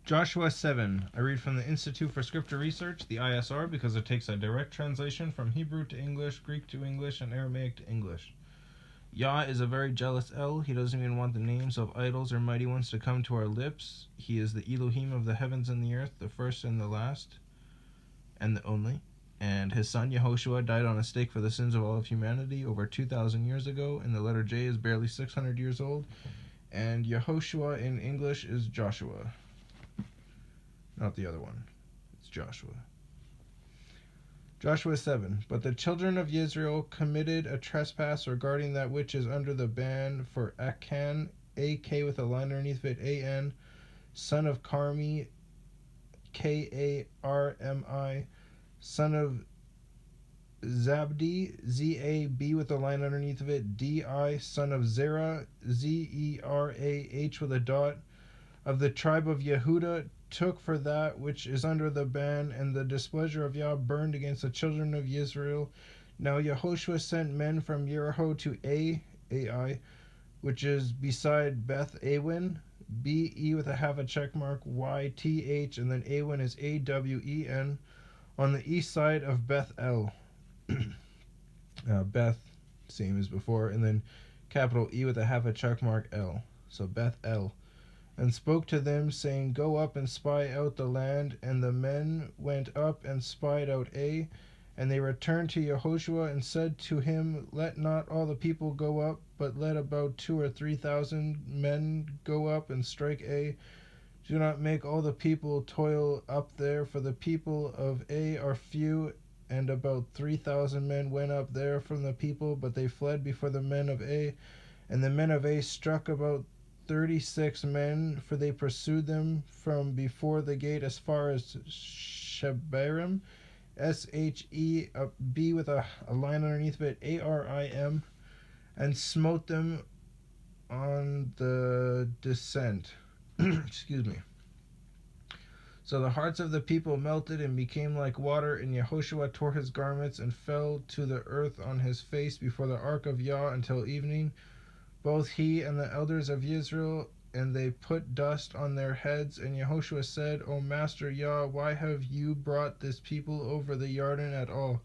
Joshua 7. I read from the Institute for Scripture Research, the ISR, because it takes a direct translation from Hebrew to English, Greek to English, and Aramaic to English. Yah is a very jealous El. He doesn't even want the names of idols or mighty ones to come to our lips. He is the Elohim of the heavens and the earth, the first and the last, and the only. And his son Yehoshua died on a stake for the sins of all of humanity over 2,000 years ago, and the letter J is barely 600 years old. And Yehoshua in English is Joshua. Not the other one. It's Joshua. Joshua 7. But the children of Israel committed a trespass regarding that which is under the ban for Achan, A-K with a line underneath it, A-N, son of Carmi, K-A-R-M-I, son of Zabdi, Z-A-B with a line underneath of it, D-I, son of Zerah, Z-E-R-A-H with a dot, of the tribe of Yehuda, took for that which is under the ban, and the displeasure of Yah burned against the children of Israel. Now Yehoshua sent men from Jericho to Ai, which is beside Beth Awen, B-E with a half a check mark, Y-T-H, and then Awen is A-W-E-N, on the east side of Beth El. Beth, same as before, and then capital E with a half a check mark L. So Beth El. And spoke to them, saying, Go up and spy out the land. And the men went up and spied out A. And they returned to Yehoshua and said to him, Let not all the people go up, but let about 2,000 or 3,000 men go up and strike A. Do not make all the people toil up there, for the people of A are few. And about 3,000 men went up there from the people, but they fled before the men of A. And the men of A struck about 36 men, for they pursued them from before the gate as far as Shebarim, S-H-E-B with a line underneath of it, A-R-I-M, and smote them on the descent. Excuse me. So the hearts of the people melted and became like water, and Yehoshua tore his garments and fell to the earth on his face before the ark of Yah until evening, both he and the elders of Israel, and they put dust on their heads. And Yehoshua said, O Master Yah, why have you brought this people over the Jordan at all,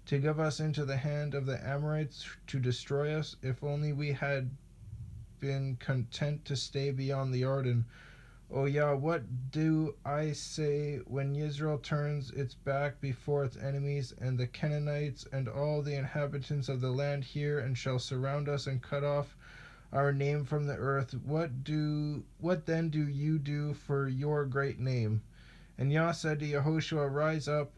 to give us into the hand of the Amorites to destroy us? If only we had been content to stay beyond the Jordan. O Yah, what do I say when Israel turns its back before its enemies, and the Canaanites and all the inhabitants of the land hear, and shall surround us and cut off our name from the earth? What then do you do for your great name? And Yah said to Yehoshua, Rise up.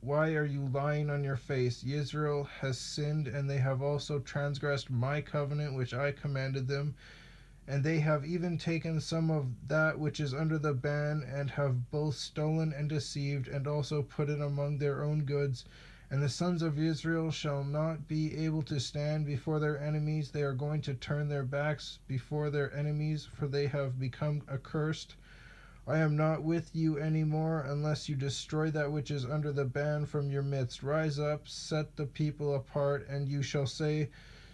Why are you lying on your face? Israel has sinned, and they have also transgressed my covenant which I commanded them. And they have even taken some of that which is under the ban, and have both stolen and deceived, and also put it among their own goods. And the sons of Israel shall not be able to stand before their enemies. They are going to turn their backs before their enemies, for they have become accursed. I am not with you any more, unless you destroy that which is under the ban from your midst. Rise up, set the people apart, and you shall say,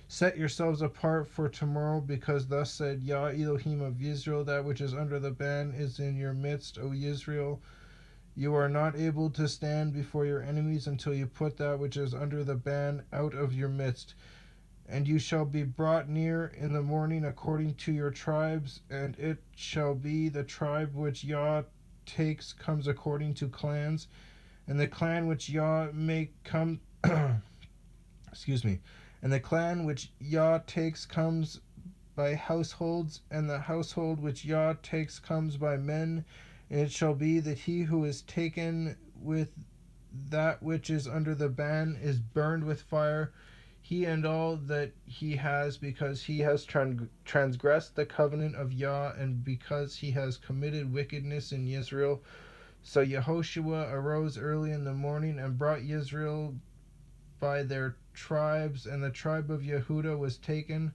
Set yourselves apart for tomorrow, because thus said Yah Elohim of Israel, that which is under the ban is in your midst, O Israel. You are not able to stand before your enemies until you put that which is under the ban out of your midst. And you shall be brought near in the morning according to your tribes, and it shall be the tribe which Yah takes comes according to clans, and the clan which Yah make come and the clan which Yah takes comes by households, and the household which Yah takes comes by men. And it shall be that he who is taken with that which is under the ban is burned with fire, he and all that he has, because he has transgressed the covenant of Yah, and because he has committed wickedness in Israel. So Yehoshua arose early in the morning and brought Israel by their tribes, and the tribe of Yehuda was taken.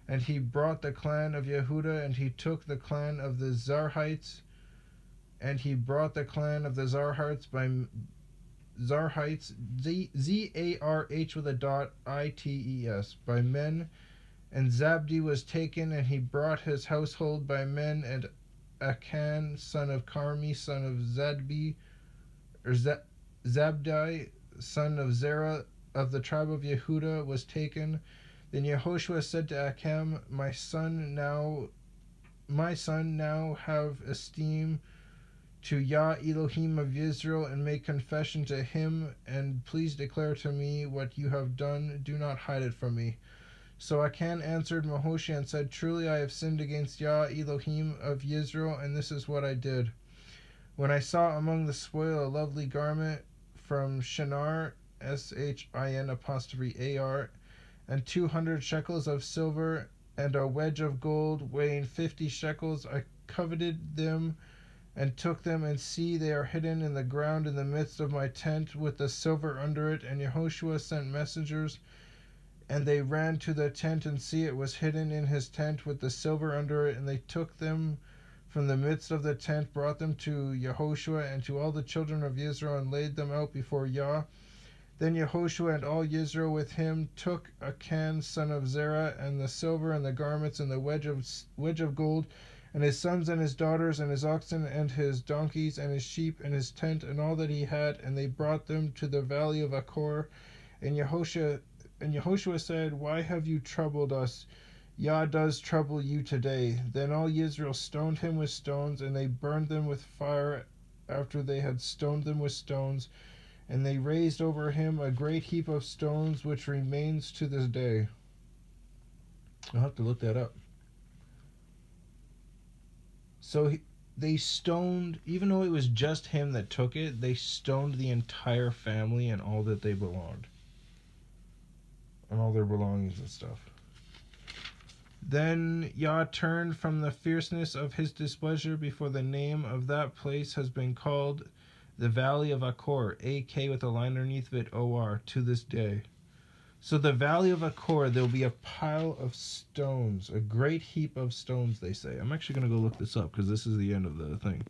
And he brought the clan of Yehuda, and he took the clan of the Zarhites, and he brought the clan of the Zarhites by Zarhites, Z-A-R-H with a dot, I-T-E-S, by men. And Zabdi was taken, and he brought his household by men, and Achan, son of Carmi, son of Zabdi, son of Zerah, of the tribe of Yehuda, was taken. Then Yehoshua said to Achan, my son, now have esteem to Yah Elohim of Israel, and make confession to him, and please declare to me what you have done. Do not hide it from me. So Achan answered Yehoshua and said, Truly I have sinned against Yah Elohim of Israel, and this is what I did. When I saw among the spoil a lovely garment from Shinar, Shin', and 200 shekels of silver, and a wedge of gold weighing 50 shekels, I coveted them and took them, and see, they are hidden in the ground in the midst of my tent, with the silver under it. And Yehoshua sent messengers, and they ran to the tent, and see, it was hidden in his tent with the silver under it. And they took them from the midst of the tent, brought them to Yehoshua and to all the children of Israel, and laid them out before Yah. Then Yehoshua and all Israel with him took Achan son of Zerah, and the silver, and the garments, and the wedge of gold, and his sons and his daughters, and his oxen, and his donkeys, and his sheep, and his tent, and all that he had, and they brought them to the valley of Akor. And Yehoshua said, Why have you troubled us? Yah does trouble you today. Then all Israel stoned him with stones, and they burned them with fire after they had stoned them with stones. And they raised over him a great heap of stones, which remains to this day. I'll have to look that up. So they stoned, even though it was just him that took it, they stoned the entire family and all that they belonged. And all their belongings and stuff. Then Yah turned from the fierceness of his displeasure, before the name of that place has been called the Valley of Akor, AK with a line underneath of it, OR, to this day. So the Valley of Akor, there'll be a pile of stones, a great heap of stones, they say. I'm actually going to go look this up, because this is the end of the thing.